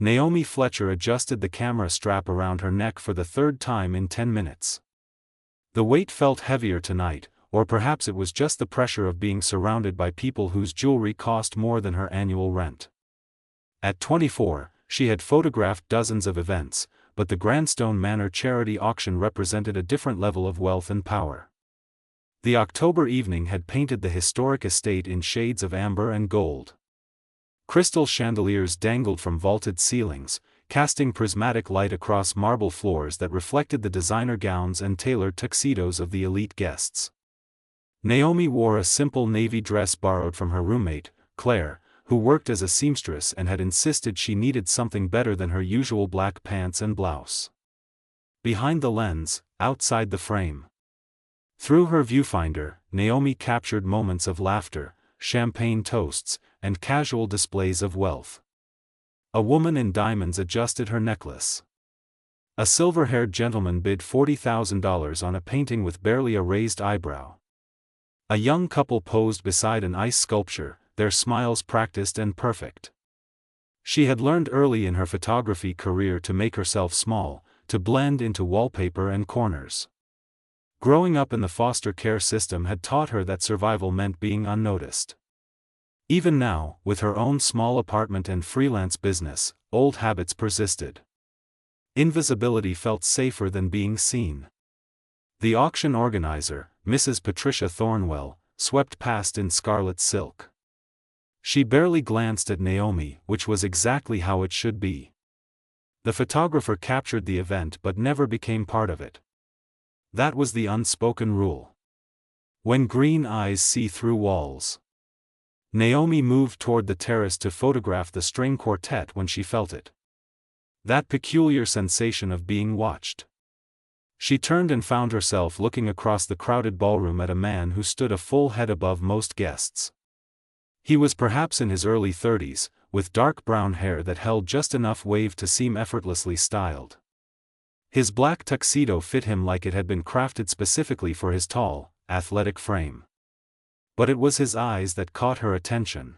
Naomi Fletcher adjusted the camera strap around her neck for the third time in 10 minutes. The weight felt heavier tonight, or perhaps it was just the pressure of being surrounded by people whose jewelry cost more than her annual rent. At 24, she had photographed dozens of events, but the Grandstone Manor charity auction represented a different level of wealth and power. The October evening had painted the historic estate in shades of amber and gold. Crystal chandeliers dangled from vaulted ceilings, casting prismatic light across marble floors that reflected the designer gowns and tailored tuxedos of the elite guests. Naomi wore a simple navy dress borrowed from her roommate, Claire, who worked as a seamstress and had insisted she needed something better than her usual black pants and blouse. Behind the lens, outside the frame. Through her viewfinder, Naomi captured moments of laughter, champagne toasts, and casual displays of wealth. A woman in diamonds adjusted her necklace. A silver-haired gentleman bid $40,000 on a painting with barely a raised eyebrow. A young couple posed beside an ice sculpture, their smiles practiced and perfect. She had learned early in her photography career to make herself small, to blend into wallpaper and corners. Growing up in the foster care system had taught her that survival meant being unnoticed. Even now, with her own small apartment and freelance business, old habits persisted. Invisibility felt safer than being seen. The auction organizer, Mrs. Patricia Thornwell, swept past in scarlet silk. She barely glanced at Naomi, which was exactly how it should be. The photographer captured the event but never became part of it. That was the unspoken rule. When green eyes see through walls. Naomi moved toward the terrace to photograph the string quartet when she felt it. That peculiar sensation of being watched. She turned and found herself looking across the crowded ballroom at a man who stood a full head above most guests. He was perhaps in his early 30s, with dark brown hair that held just enough wave to seem effortlessly styled. His black tuxedo fit him like it had been crafted specifically for his tall, athletic frame. But it was his eyes that caught her attention.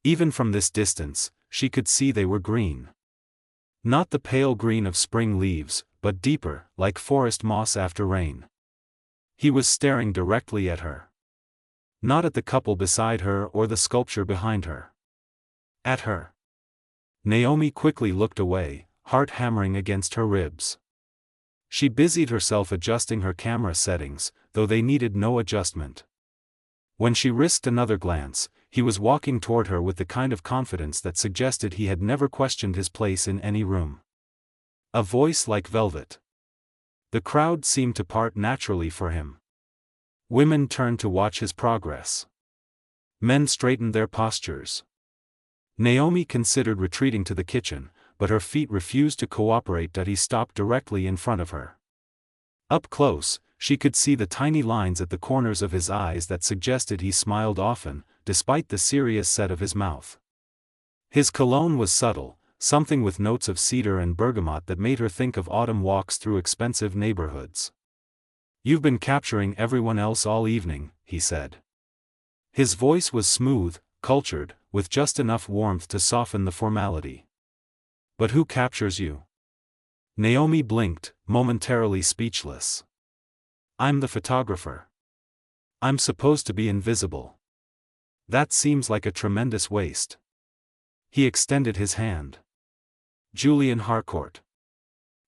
Even from this distance, she could see they were green. Not the pale green of spring leaves, but deeper, like forest moss after rain. He was staring directly at her. Not at the couple beside her or the sculpture behind her. At her. Naomi quickly looked away, heart hammering against her ribs. She busied herself adjusting her camera settings, though they needed no adjustment. When she risked another glance, he was walking toward her with the kind of confidence that suggested he had never questioned his place in any room. A voice like velvet. The crowd seemed to part naturally for him. Women turned to watch his progress. Men straightened their postures. Naomi considered retreating to the kitchen, but her feet refused to cooperate. He stopped directly in front of her. Up close, she could see the tiny lines at the corners of his eyes that suggested he smiled often, despite the serious set of his mouth. His cologne was subtle, something with notes of cedar and bergamot that made her think of autumn walks through expensive neighborhoods. "You've been capturing everyone else all evening," he said. His voice was smooth, cultured, with just enough warmth to soften the formality. "But who captures you?" Naomi blinked, momentarily speechless. "I'm the photographer. I'm supposed to be invisible. That seems like a tremendous waste." He extended his hand. Julian Harcourt.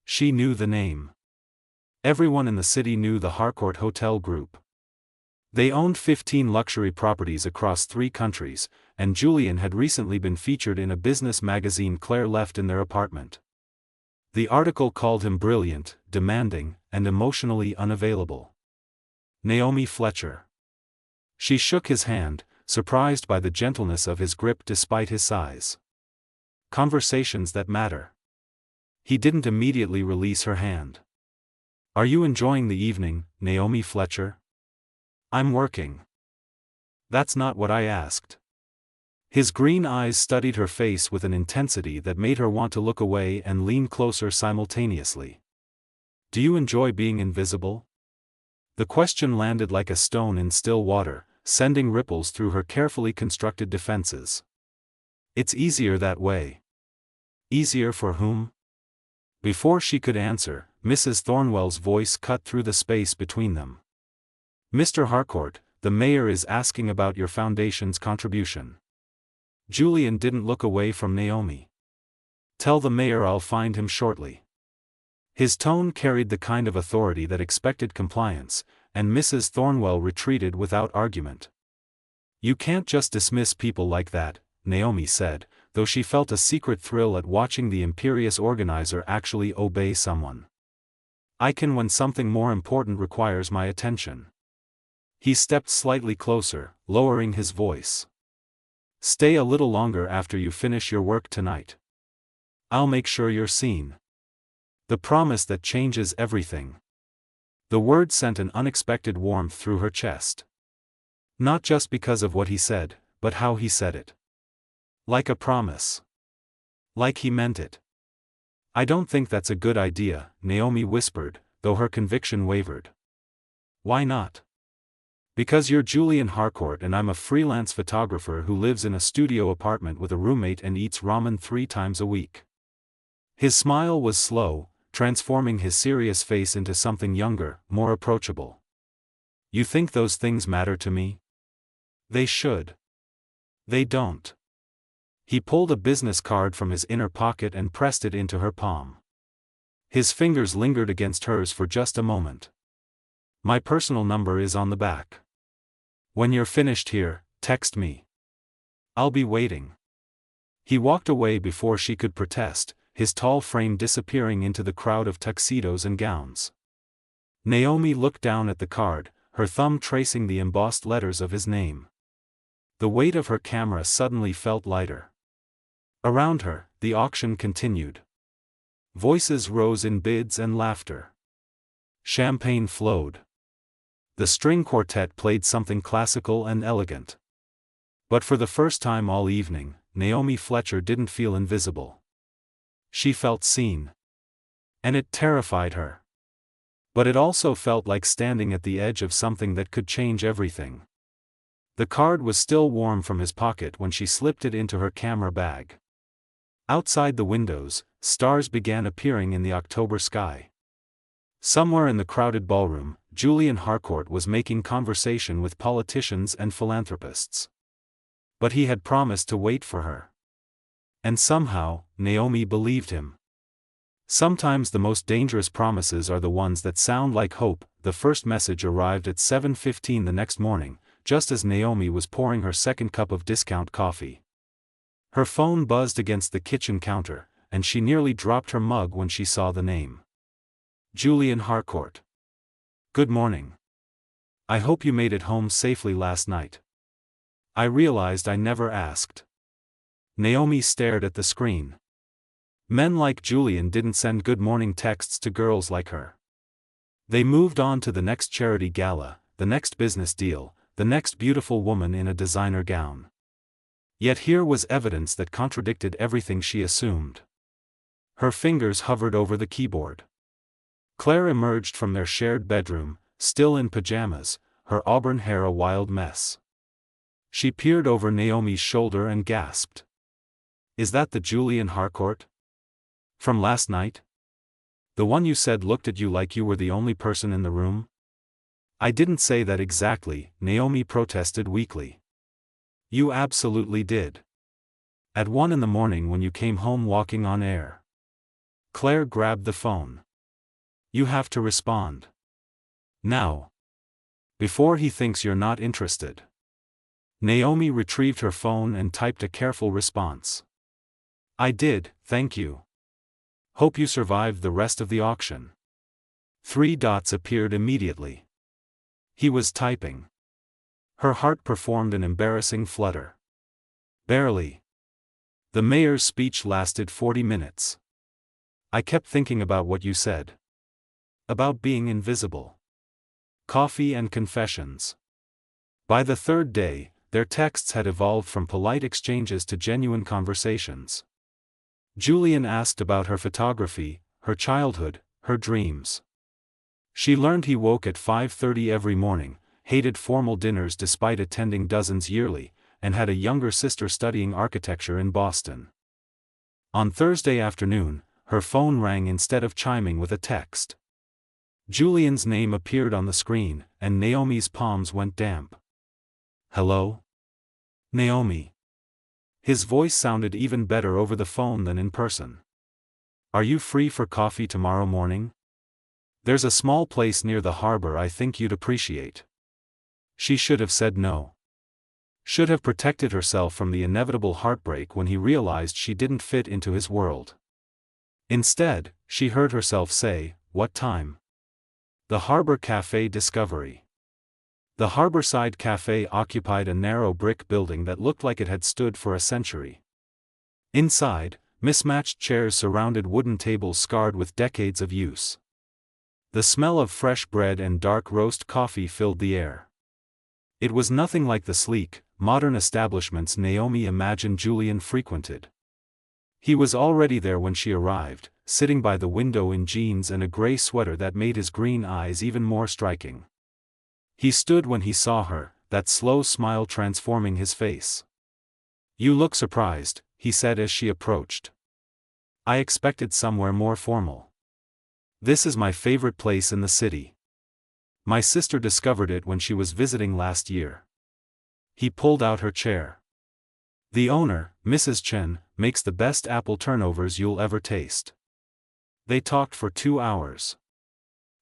She knew the name. Everyone in the city knew the Harcourt Hotel Group. They owned 15 luxury properties across 3 countries, and Julian had recently been featured in a business magazine Claire left in their apartment. The article called him brilliant, demanding, and emotionally unavailable. Naomi Fletcher. She shook his hand, surprised by the gentleness of his grip despite his size. Conversations that matter. He didn't immediately release her hand. "Are you enjoying the evening, Naomi Fletcher?" "I'm working." "That's not what I asked." His green eyes studied her face with an intensity that made her want to look away and lean closer simultaneously. "Do you enjoy being invisible?" The question landed like a stone in still water, sending ripples through her carefully constructed defenses. "It's easier that way." Easier for whom? Before she could answer, Mrs. Thornwell's voice cut through the space between them. Mr. Harcourt, the mayor is asking about your foundation's contribution. Julian didn't look away from Naomi. Tell the mayor I'll find him shortly. His tone carried the kind of authority that expected compliance, and Mrs. Thornwell retreated without argument. You can't just dismiss people like that, Naomi said, though she felt a secret thrill at watching the imperious organizer actually obey someone. I can when something more important requires my attention. He stepped slightly closer, lowering his voice. Stay a little longer after you finish your work tonight. I'll make sure you're seen. The promise that changes everything. The word sent an unexpected warmth through her chest. Not just because of what he said, but how he said it. Like a promise. Like he meant it. I don't think that's a good idea, Naomi whispered, though her conviction wavered. Why not? Because you're Julian Harcourt and I'm a freelance photographer who lives in a studio apartment with a roommate and eats ramen 3 times a week. His smile was slow, transforming his serious face into something younger, more approachable. You think those things matter to me? They should. They don't. He pulled a business card from his inner pocket and pressed it into her palm. His fingers lingered against hers for just a moment. My personal number is on the back. When you're finished here, text me. I'll be waiting. He walked away before she could protest, his tall frame disappearing into the crowd of tuxedos and gowns. Naomi looked down at the card, her thumb tracing the embossed letters of his name. The weight of her camera suddenly felt lighter. Around her, the auction continued. Voices rose in bids and laughter. Champagne flowed. The string quartet played something classical and elegant. But for the first time all evening, Naomi Fletcher didn't feel invisible. She felt seen. And it terrified her. But it also felt like standing at the edge of something that could change everything. The card was still warm from his pocket when she slipped it into her camera bag. Outside the windows, stars began appearing in the October sky. Somewhere in the crowded ballroom, Julian Harcourt was making conversation with politicians and philanthropists. But he had promised to wait for her. And somehow, Naomi believed him. Sometimes the most dangerous promises are the ones that sound like hope. The first message arrived at 7:15 the next morning, just as Naomi was pouring her second cup of discount coffee. Her phone buzzed against the kitchen counter, and she nearly dropped her mug when she saw the name. Julian Harcourt. Good morning. I hope you made it home safely last night. I realized I never asked. Naomi stared at the screen. Men like Julian didn't send good morning texts to girls like her. They moved on to the next charity gala, the next business deal, the next beautiful woman in a designer gown. Yet here was evidence that contradicted everything she assumed. Her fingers hovered over the keyboard. Claire emerged from their shared bedroom, still in pajamas, her auburn hair a wild mess. She peered over Naomi's shoulder and gasped. Is that the Julian Harcourt? From last night? The one you said looked at you like you were the only person in the room? I didn't say that exactly, Naomi protested weakly. You absolutely did. At 1 in the morning when you came home walking on air. Claire grabbed the phone. You have to respond. Now. Before he thinks you're not interested. Naomi retrieved her phone and typed a careful response. I did, thank you. Hope you survived the rest of the auction. 3 dots appeared immediately. He was typing. Her heart performed an embarrassing flutter. Barely. The mayor's speech lasted 40 minutes. I kept thinking about what you said. About being invisible. Coffee and confessions. By the 3rd day, their texts had evolved from polite exchanges to genuine conversations. Julian asked about her photography, her childhood, her dreams. She learned he woke at 5:30 every morning, hated formal dinners despite attending dozens yearly, and had a younger sister studying architecture in Boston. On Thursday afternoon, her phone rang instead of chiming with a text. Julian's name appeared on the screen, and Naomi's palms went damp. "Hello? Naomi." His voice sounded even better over the phone than in person. "Are you free for coffee tomorrow morning? There's a small place near the harbor I think you'd appreciate." She should have said no. Should have protected herself from the inevitable heartbreak when he realized she didn't fit into his world. Instead, she heard herself say, "What time?" The Harbor Café Discovery. The Harborside Café occupied a narrow brick building that looked like it had stood for a century. Inside, mismatched chairs surrounded wooden tables scarred with decades of use. The smell of fresh bread and dark roast coffee filled the air. It was nothing like the sleek, modern establishments Naomi imagined Julian frequented. He was already there when she arrived, sitting by the window in jeans and a gray sweater that made his green eyes even more striking. He stood when he saw her, that slow smile transforming his face. "You look surprised," he said as she approached. "I expected somewhere more formal. This is my favorite place in the city. My sister discovered it when she was visiting last year." He pulled out her chair. "The owner, Mrs. Chen, makes the best apple turnovers you'll ever taste." They talked for 2 hours.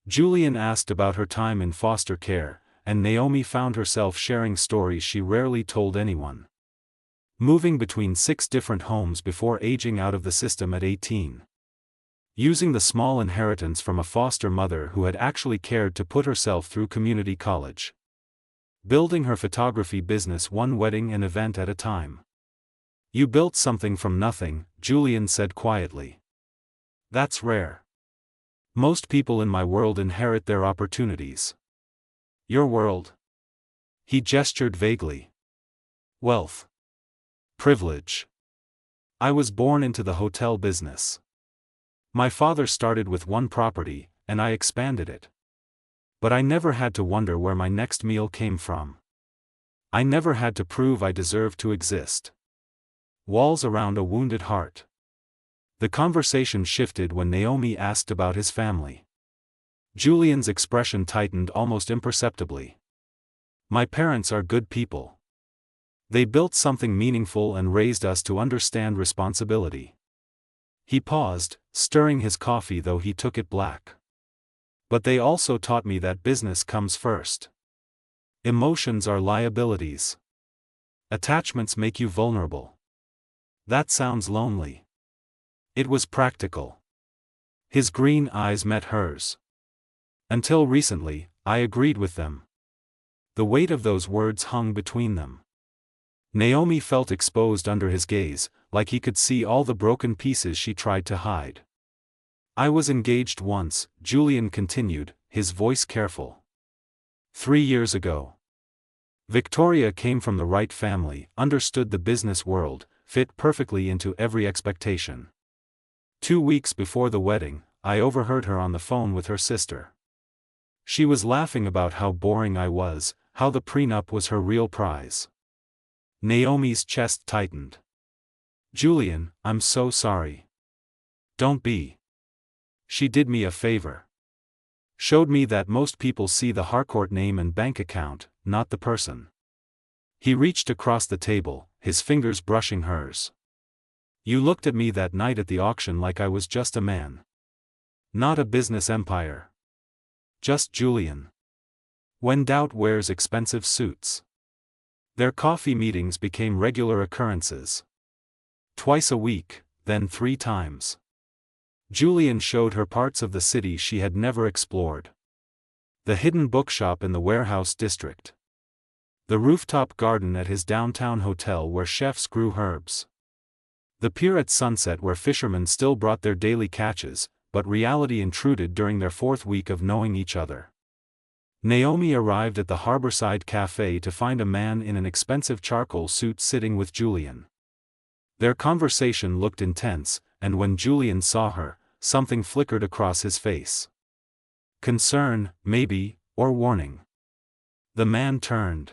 Julian asked about her time in foster care, and Naomi found herself sharing stories she rarely told anyone. Moving between 6 different homes before aging out of the system at 18. Using the small inheritance from a foster mother who had actually cared to put herself through community college. Building her photography business one wedding and event at a time. "You built something from nothing," Julian said quietly. "That's rare. Most people in my world inherit their opportunities." "Your world?" He gestured vaguely. "Wealth. Privilege. I was born into the hotel business. My father started with one property, and I expanded it. But I never had to wonder where my next meal came from. I never had to prove I deserved to exist." Walls around a wounded heart. The conversation shifted when Naomi asked about his family. Julian's expression tightened almost imperceptibly. "My parents are good people. They built something meaningful and raised us to understand responsibility." He paused, stirring his coffee though he took it black. "But they also taught me that business comes first. Emotions are liabilities. Attachments make you vulnerable." "That sounds lonely." It was practical. His green eyes met hers. "Until recently, I agreed with them." The weight of those words hung between them. Naomi felt exposed under his gaze, like he could see all the broken pieces she tried to hide. "I was engaged once," Julian continued, his voice careful. 3 years ago. Victoria came from the right family, understood the business world, fit perfectly into every expectation. 2 weeks before the wedding, I overheard her on the phone with her sister. She was laughing about how boring I was, how the prenup was her real prize. Naomi's chest tightened. "Julian, I'm so sorry." "Don't be." She did me a favor. Showed me that most people see the Harcourt name and bank account, not the person. He reached across the table, his fingers brushing hers. "You looked at me that night at the auction like I was just a man. Not a business empire. Just Julian. When doubt wears expensive suits." Their coffee meetings became regular occurrences. Twice a week, then 3 times. Julian showed her parts of the city she had never explored. The hidden bookshop in the warehouse district. The rooftop garden at his downtown hotel where chefs grew herbs. The pier at sunset where fishermen still brought their daily catches, but reality intruded during their 4th week of knowing each other. Naomi arrived at the Harborside Café to find a man in an expensive charcoal suit sitting with Julian. Their conversation looked intense, and when Julian saw her, something flickered across his face. Concern, maybe, or warning. The man turned.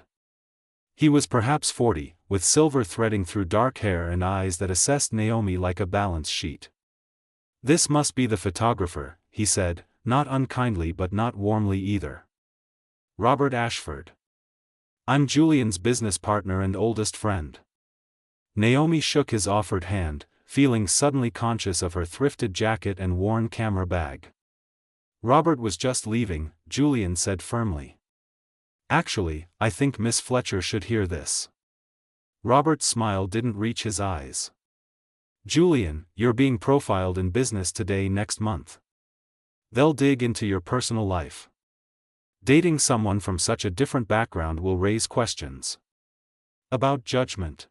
He was perhaps 40, with silver threading through dark hair and eyes that assessed Naomi like a balance sheet. "This must be the photographer," he said, not unkindly but not warmly either. "Robert Ashford. I'm Julian's business partner and oldest friend." Naomi shook his offered hand, feeling suddenly conscious of her thrifted jacket and worn camera bag. "Robert was just leaving," Julian said firmly. "Actually, I think Miss Fletcher should hear this." Robert's smile didn't reach his eyes. "Julian, you're being profiled in Business Today next month. They'll dig into your personal life. Dating someone from such a different background will raise questions. About judgment.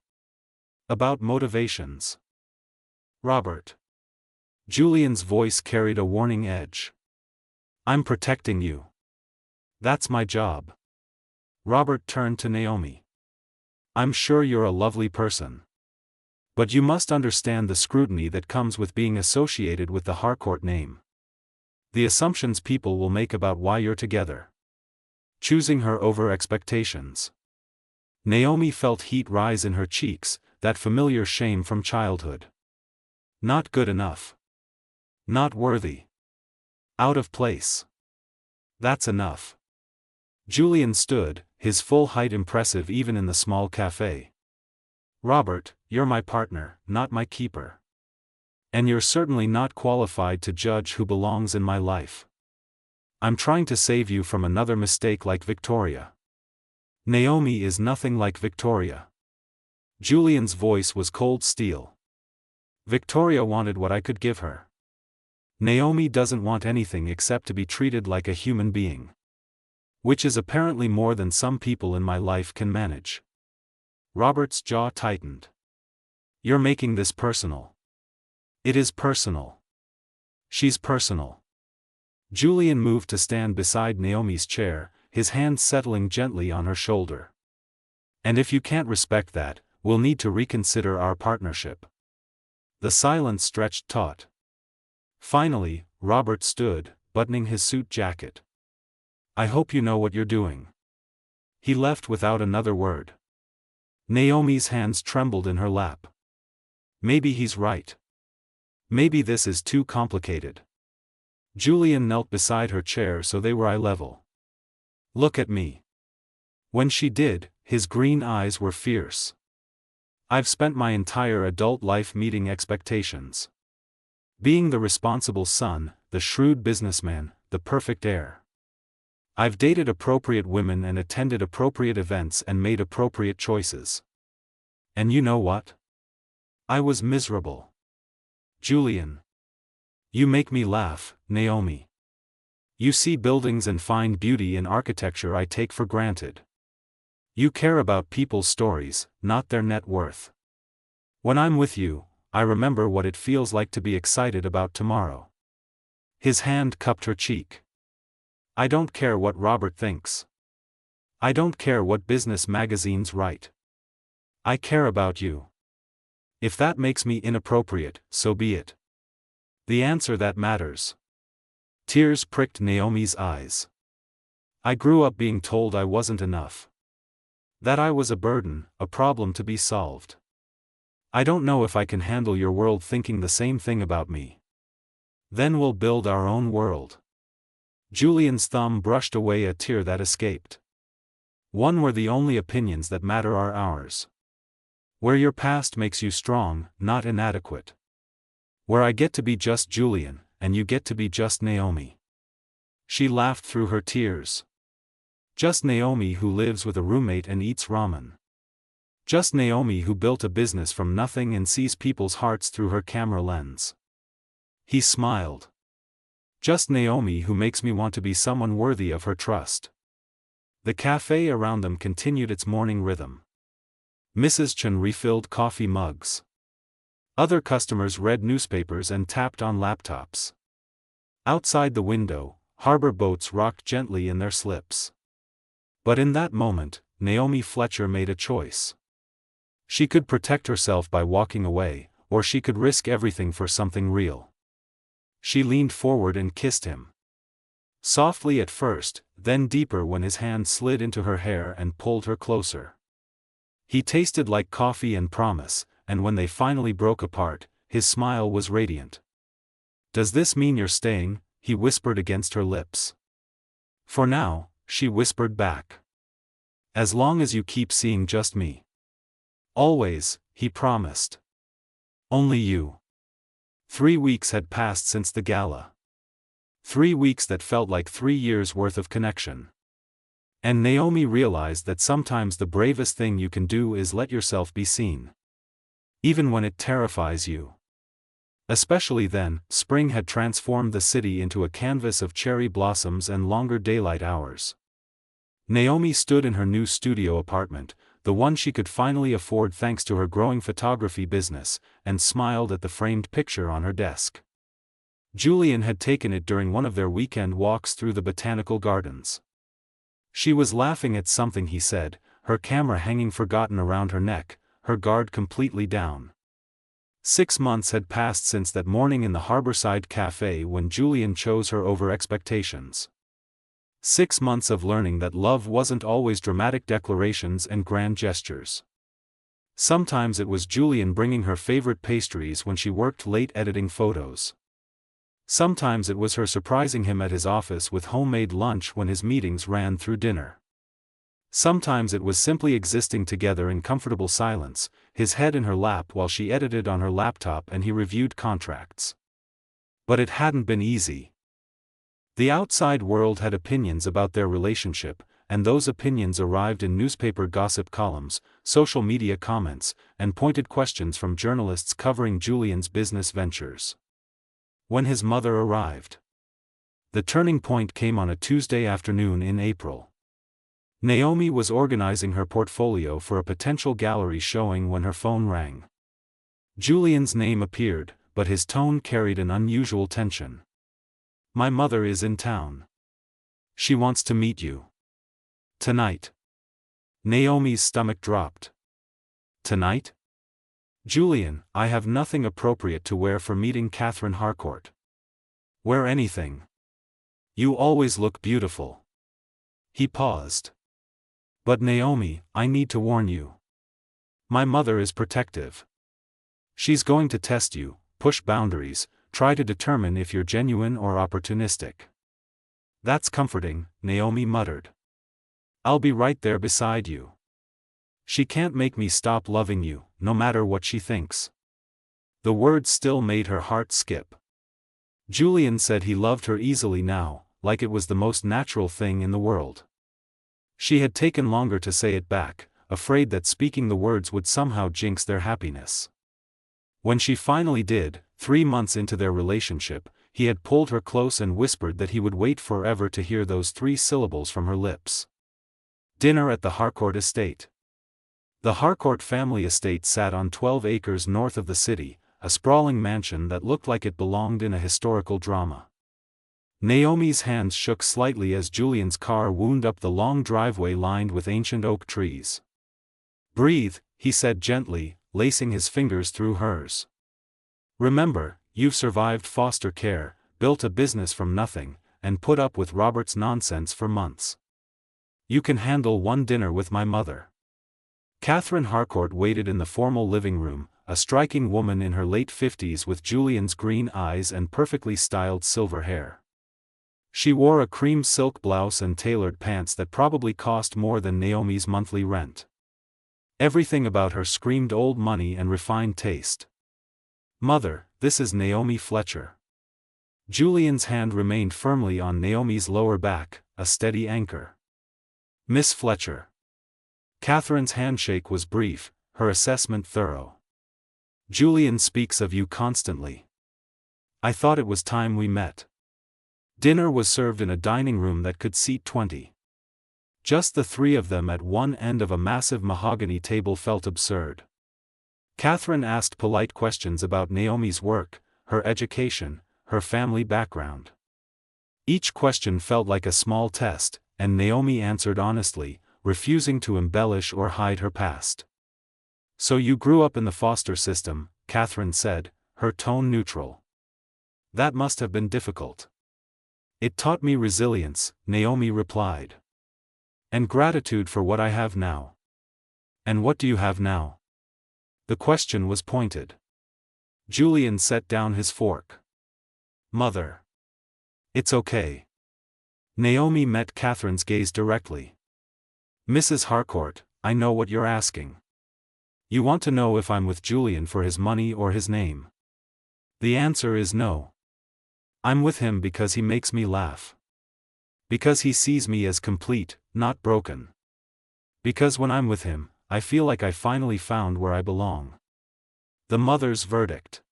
About motivations." "Robert." Julian's voice carried a warning edge. "I'm protecting you. That's my job." Robert turned to Naomi. "I'm sure you're a lovely person. But you must understand the scrutiny that comes with being associated with the Harcourt name. The assumptions people will make about why you're together. Choosing her over expectations." Naomi felt heat rise in her cheeks, that familiar shame from childhood. Not good enough. Not worthy. Out of place. That's enough. Julian stood, his full height impressive even in the small cafe. "Robert, you're my partner, not my keeper. And you're certainly not qualified to judge who belongs in my life. I'm trying to save you from another mistake like Victoria." "Naomi is nothing like Victoria." Julian's voice was cold steel. "Victoria wanted what I could give her. Naomi doesn't want anything except to be treated like a human being. Which is apparently more than some people in my life can manage." Robert's jaw tightened. "You're making this personal." "It is personal. She's personal." Julian moved to stand beside Naomi's chair, his hand settling gently on her shoulder. "And if you can't respect that, we'll need to reconsider our partnership." The silence stretched taut. Finally, Robert stood, buttoning his suit jacket. "I hope you know what you're doing." He left without another word. Naomi's hands trembled in her lap. Maybe he's right. Maybe this is too complicated. Julian knelt beside her chair so they were eye level. "Look at me." When she did, his green eyes were fierce. "I've spent my entire adult life meeting expectations. Being the responsible son, the shrewd businessman, the perfect heir. I've dated appropriate women and attended appropriate events and made appropriate choices. And you know what? I was miserable." "Julian. You make me laugh, Naomi. You see buildings and find beauty in architecture I take for granted. You care about people's stories, not their net worth. When I'm with you, I remember what it feels like to be excited about tomorrow." His hand cupped her cheek. "I don't care what Robert thinks. I don't care what business magazines write. I care about you. If that makes me inappropriate, so be it. The answer that matters." Tears pricked Naomi's eyes. "I grew up being told I wasn't enough. That I was a burden, a problem to be solved. I don't know if I can handle your world thinking the same thing about me. Then we'll build our own world." Julian's thumb brushed away a tear that escaped. "One where the only opinions that matter are ours. Where your past makes you strong, not inadequate. Where I get to be just Julian, and you get to be just Naomi." She laughed through her tears. "Just Naomi who lives with a roommate and eats ramen. Just Naomi who built a business from nothing and sees people's hearts through her camera lens." He smiled. "Just Naomi who makes me want to be someone worthy of her trust." The cafe around them continued its morning rhythm. Mrs. Chen refilled coffee mugs. Other customers read newspapers and tapped on laptops. Outside the window, harbor boats rocked gently in their slips. But in that moment, Naomi Fletcher made a choice. She could protect herself by walking away, or she could risk everything for something real. She leaned forward and kissed him. Softly at first, then deeper when his hand slid into her hair and pulled her closer. He tasted like coffee and promise, and when they finally broke apart, his smile was radiant. "Does this mean you're staying?" he whispered against her lips. "For now," she whispered back. "As long as you keep seeing just me." "Always," he promised. "Only you." 3 weeks had passed since the gala. 3 weeks that felt like 3 years' worth of connection. And Naomi realized that sometimes the bravest thing you can do is let yourself be seen. Even when it terrifies you. Especially then, spring had transformed the city into a canvas of cherry blossoms and longer daylight hours. Naomi stood in her new studio apartment, the one she could finally afford thanks to her growing photography business, and smiled at the framed picture on her desk. Julian had taken it during one of their weekend walks through the botanical gardens. She was laughing at something he said, her camera hanging forgotten around her neck, her guard completely down. 6 months had passed since that morning in the harborside cafe when Julian chose her over expectations. 6 months of learning that love wasn't always dramatic declarations and grand gestures. Sometimes it was Julian bringing her favorite pastries when she worked late editing photos. Sometimes it was her surprising him at his office with homemade lunch when his meetings ran through dinner. Sometimes it was simply existing together in comfortable silence, his head in her lap while she edited on her laptop and he reviewed contracts. But it hadn't been easy. The outside world had opinions about their relationship, and those opinions arrived in newspaper gossip columns, social media comments, and pointed questions from journalists covering Julian's business ventures. When his mother arrived. The turning point came on a Tuesday afternoon in April. Naomi was organizing her portfolio for a potential gallery showing when her phone rang. Julian's name appeared, but his tone carried an unusual tension. "My mother is in town. She wants to meet you. Tonight." Naomi's stomach dropped. "Tonight?" "Julian, I have nothing appropriate to wear for meeting Catherine Harcourt." "Wear anything. You always look beautiful." He paused. "But Naomi, I need to warn you. My mother is protective. She's going to test you, push boundaries, try to determine if you're genuine or opportunistic." "That's comforting," Naomi muttered. "I'll be right there beside you. She can't make me stop loving you, no matter what she thinks." The words still made her heart skip. Julian said he loved her easily now, like it was the most natural thing in the world. She had taken longer to say it back, afraid that speaking the words would somehow jinx their happiness. When she finally did, 3 months into their relationship, he had pulled her close and whispered that he would wait forever to hear those 3 syllables from her lips. Dinner at the Harcourt estate. The Harcourt family estate sat on 12 acres north of the city, a sprawling mansion that looked like it belonged in a historical drama. Naomi's hands shook slightly as Julian's car wound up the long driveway lined with ancient oak trees. "Breathe," he said gently, lacing his fingers through hers. "Remember, you've survived foster care, built a business from nothing, and put up with Robert's nonsense for months. You can handle one dinner with my mother." Catherine Harcourt waited in the formal living room, a striking woman in her late 50s with Julian's green eyes and perfectly styled silver hair. She wore a cream silk blouse and tailored pants that probably cost more than Naomi's monthly rent. Everything about her screamed old money and refined taste. "Mother, this is Naomi Fletcher." Julian's hand remained firmly on Naomi's lower back, a steady anchor. "Miss Fletcher." Catherine's handshake was brief, her assessment thorough. "Julian speaks of you constantly. I thought it was time we met." Dinner was served in a dining room that could seat 20. Just the 3 of them at one end of a massive mahogany table felt absurd. Catherine asked polite questions about Naomi's work, her education, her family background. Each question felt like a small test, and Naomi answered honestly, refusing to embellish or hide her past. "So you grew up in the foster system," Catherine said, her tone neutral. "That must have been difficult." "It taught me resilience," Naomi replied. "And gratitude for what I have now." And what do you have now? The question was pointed. Julian set down his fork. Mother. It's okay. Naomi met Catherine's gaze directly. Mrs. Harcourt, I know what you're asking. You want to know if I'm with Julian for his money or his name. The answer is no. I'm with him because he makes me laugh. Because he sees me as complete, not broken. Because when I'm with him, I feel like I finally found where I belong. The mother's verdict.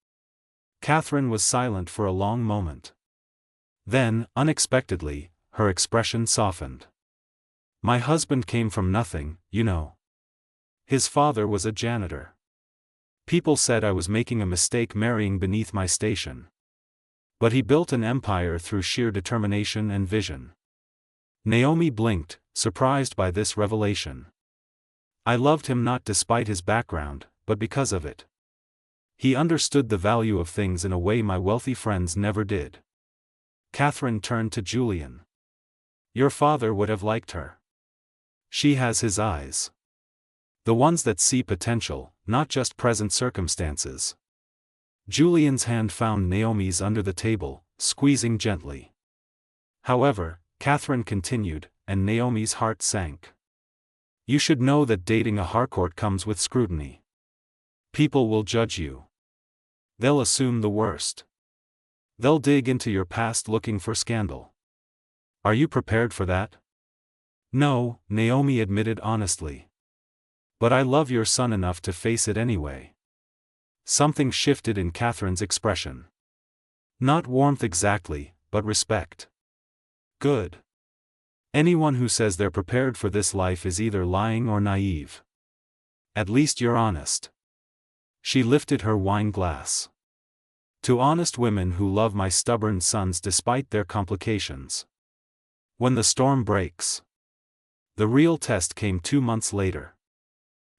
Catherine was silent for a long moment. Then, unexpectedly, her expression softened. My husband came from nothing, you know. His father was a janitor. People said I was making a mistake marrying beneath my station. But he built an empire through sheer determination and vision. Naomi blinked, surprised by this revelation. I loved him not despite his background, but because of it. He understood the value of things in a way my wealthy friends never did. Catherine turned to Julian. Your father would have liked her. She has his eyes. The ones that see potential, not just present circumstances. Julian's hand found Naomi's under the table, squeezing gently. However, Catherine continued, and Naomi's heart sank. You should know that dating a Harcourt comes with scrutiny. People will judge you. They'll assume the worst. They'll dig into your past looking for scandal. Are you prepared for that? No, Naomi admitted honestly. But I love your son enough to face it anyway. Something shifted in Catherine's expression. Not warmth exactly, but respect. Good. Anyone who says they're prepared for this life is either lying or naive. At least you're honest. She lifted her wine glass. To honest women who love my stubborn sons despite their complications. When the storm breaks. The real test came 2 months later.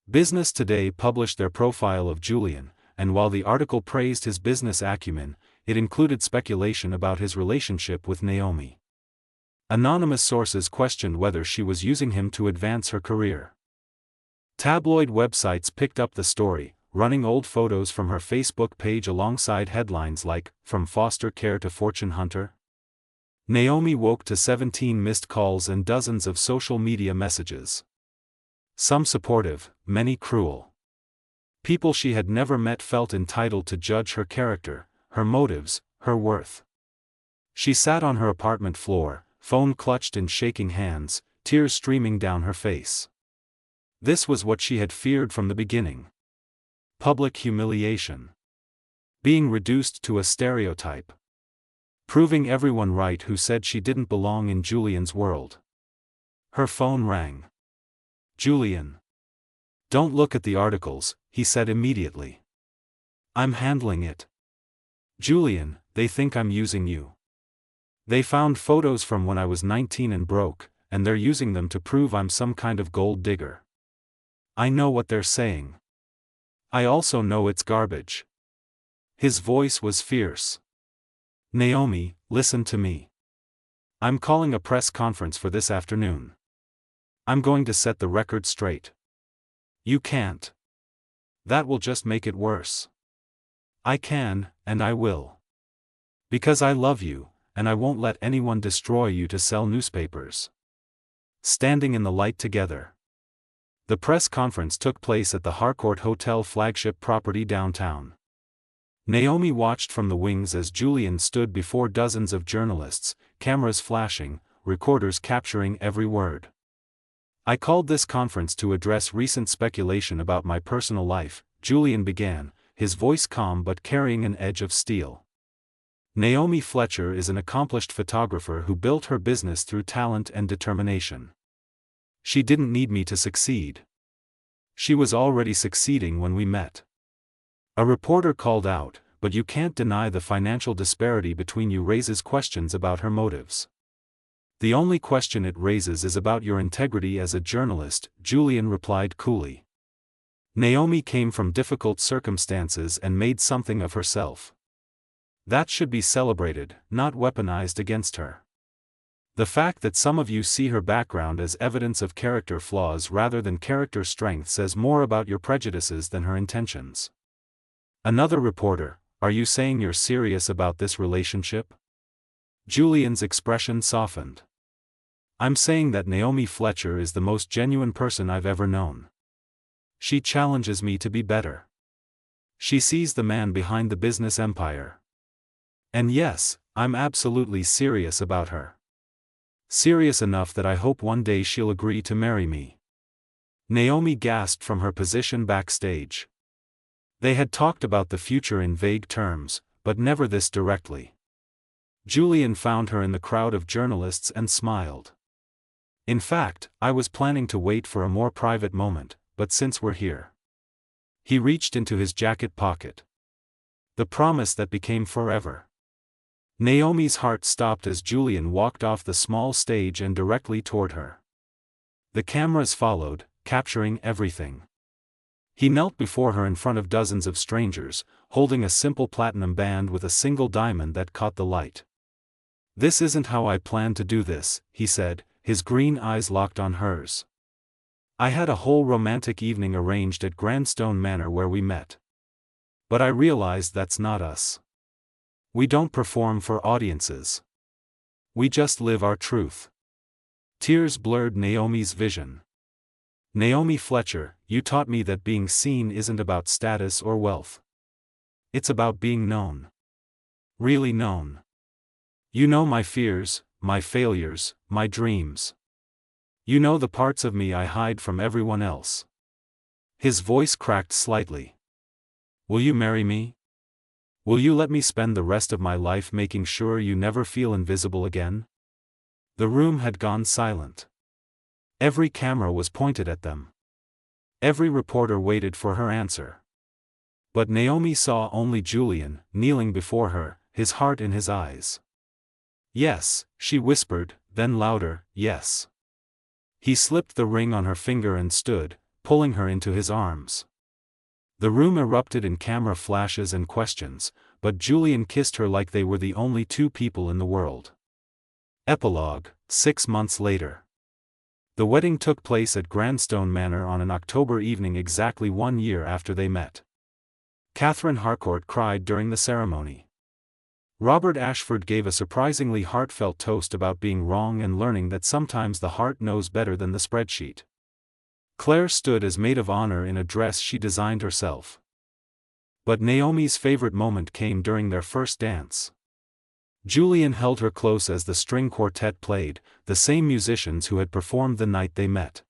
Business Today published their profile of Julian, and while the article praised his business acumen, it included speculation about his relationship with Naomi. Anonymous sources questioned whether she was using him to advance her career. Tabloid websites picked up the story, running old photos from her Facebook page alongside headlines like, From Foster Care to Fortune Hunter. Naomi woke to 17 missed calls and dozens of social media messages. Some supportive, many cruel. People she had never met felt entitled to judge her character, her motives, her worth. She sat on her apartment floor, phone clutched in shaking hands, tears streaming down her face. This was what she had feared from the beginning. Public humiliation. Being reduced to a stereotype. Proving everyone right who said she didn't belong in Julian's world. Her phone rang. Julian. Don't look at the articles, he said immediately. I'm handling it. Julian, they think I'm using you. They found photos from when I was 19 and broke, and they're using them to prove I'm some kind of gold digger. I know what they're saying. I also know it's garbage. His voice was fierce. Naomi, listen to me. I'm calling a press conference for this afternoon. I'm going to set the record straight. You can't. That will just make it worse. I can, and I will. Because I love you, and I won't let anyone destroy you to sell newspapers. Standing in the light together. The press conference took place at the Harcourt Hotel flagship property downtown. Naomi watched from the wings as Julian stood before dozens of journalists, cameras flashing, recorders capturing every word. I called this conference to address recent speculation about my personal life, Julian began, his voice calm but carrying an edge of steel. Naomi Fletcher is an accomplished photographer who built her business through talent and determination. She didn't need me to succeed. She was already succeeding when we met. A reporter called out, but you can't deny the financial disparity between you raises questions about her motives. The only question it raises is about your integrity as a journalist, Julian replied coolly. Naomi came from difficult circumstances and made something of herself. That should be celebrated, not weaponized against her. The fact that some of you see her background as evidence of character flaws rather than character strength says more about your prejudices than her intentions. Another reporter, are you saying you're serious about this relationship? Julian's expression softened. I'm saying that Naomi Fletcher is the most genuine person I've ever known. She challenges me to be better. She sees the man behind the business empire. And yes, I'm absolutely serious about her. Serious enough that I hope one day she'll agree to marry me. Naomi gasped from her position backstage. They had talked about the future in vague terms, but never this directly. Julian found her in the crowd of journalists and smiled. In fact, I was planning to wait for a more private moment, but since we're here. He reached into his jacket pocket. The promise that became forever. Naomi's heart stopped as Julian walked off the small stage and directly toward her. The cameras followed, capturing everything. He knelt before her in front of dozens of strangers, holding a simple platinum band with a single diamond that caught the light. "This isn't how I planned to do this," he said, his green eyes locked on hers. "I had a whole romantic evening arranged at Grandstone Manor where we met. But I realized that's not us. We don't perform for audiences. We just live our truth." Tears blurred Naomi's vision. "Naomi Fletcher, you taught me that being seen isn't about status or wealth. It's about being known. Really known. You know my fears, my failures, my dreams. You know the parts of me I hide from everyone else." His voice cracked slightly. "Will you marry me? Will you let me spend the rest of my life making sure you never feel invisible again?" The room had gone silent. Every camera was pointed at them. Every reporter waited for her answer. But Naomi saw only Julian, kneeling before her, his heart in his eyes. "Yes," she whispered, then louder, "yes." He slipped the ring on her finger and stood, pulling her into his arms. The room erupted in camera flashes and questions, but Julian kissed her like they were the only two people in the world. Epilogue, 6 months later. The wedding took place at Grandstone Manor on an October evening exactly 1 year after they met. Catherine Harcourt cried during the ceremony. Robert Ashford gave a surprisingly heartfelt toast about being wrong and learning that sometimes the heart knows better than the spreadsheet. Claire stood as maid of honor in a dress she designed herself. But Naomi's favorite moment came during their first dance. Julian held her close as the string quartet played, the same musicians who had performed the night they met.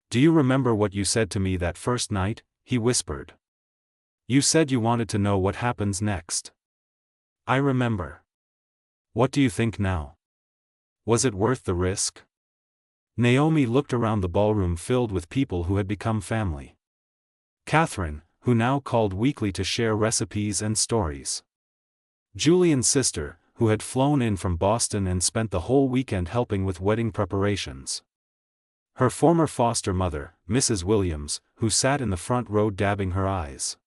"Do you remember what you said to me that first night?" he whispered. "You said you wanted to know what happens next." "I remember. What do you think now? Was it worth the risk?" Naomi looked around the ballroom filled with people who had become family. Catherine, who now called weekly to share recipes and stories. Julian's sister, who had flown in from Boston and spent the whole weekend helping with wedding preparations. Her former foster mother, Mrs. Williams, who sat in the front row dabbing her eyes.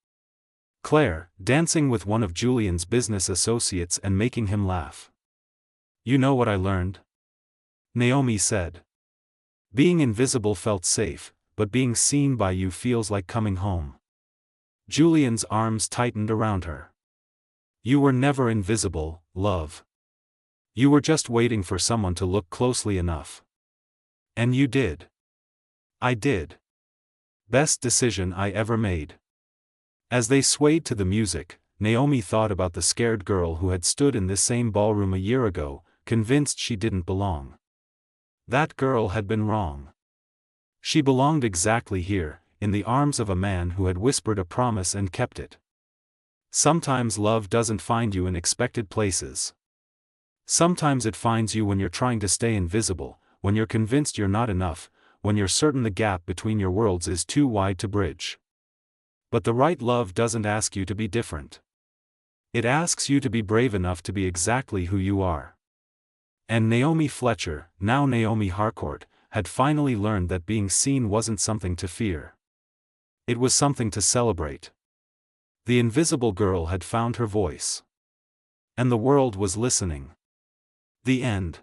Claire, dancing with one of Julian's business associates and making him laugh. "You know what I learned?" Naomi said. "Being invisible felt safe, but being seen by you feels like coming home." Julian's arms tightened around her. "You were never invisible, love. You were just waiting for someone to look closely enough. And you did." "I did. Best decision I ever made." As they swayed to the music, Naomi thought about the scared girl who had stood in this same ballroom a year ago, convinced she didn't belong. That girl had been wrong. She belonged exactly here, in the arms of a man who had whispered a promise and kept it. Sometimes love doesn't find you in expected places. Sometimes it finds you when you're trying to stay invisible, when you're convinced you're not enough, when you're certain the gap between your worlds is too wide to bridge. But the right love doesn't ask you to be different. It asks you to be brave enough to be exactly who you are. And Naomi Fletcher, now Naomi Harcourt, had finally learned that being seen wasn't something to fear. It was something to celebrate. The invisible girl had found her voice. And the world was listening. The end.